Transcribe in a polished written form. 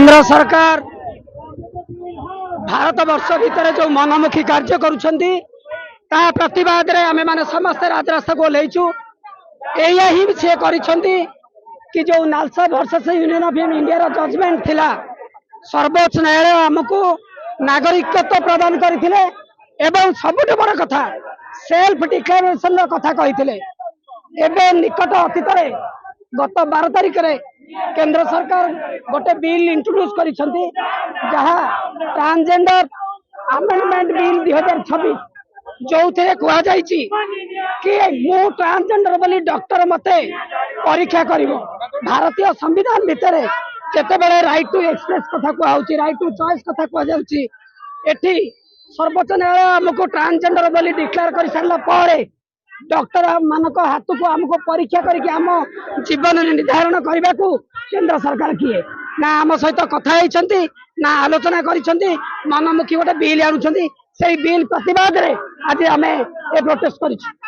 केंद्र सरकार भारत वर्ष भितर जो मनमुखी कार्य करुछंती ता प्रतिवाद रे आमे माने समस्त राजरास्ता को लेचु एया ही से करिछंती कि जो NALSA versus Union of India रो जजमेंट थिला सर्वोच्च न्यायालय हमको नागरिकत्व प्रदान करथिले एवं सबुठ बड़ कथा सेल्फ डिक्लेरेशन रो कथा कहिथिले एबे निकट अतीत रे गत 12 तारिख रे केंद्र सरकार गोटे बिल इंट्रोड्यूस करिसंती जहा ट्रांसजेंडर अमेंडमेंट बिल 2026 जो थे कह जाइछि कि मु ट्रांसजेंडर बोली डॉक्टर मते परीक्षा करिवो भारतीय संविधान भितर जेते बेले राइट टू एक्सप्रेस कथा कहउछि राइट टू चॉइस कथा कह जाउछि एठी सर्वोच्च न्यायालय हमको ट्रांसजेंडर बोली डिक्लेयर कर सारला परे डॉक्टर मानक हाथ को हमको परीक्षा करके आम जीवन निर्धारण करने को केंद्र सरकार किए ना आम सहित कथा ना आलोचना करिसेंती मनमुखी गोटे बिल आणुछंती से बिल प्रतिवाद रे आज आम ए प्रोटेस्ट करिछु।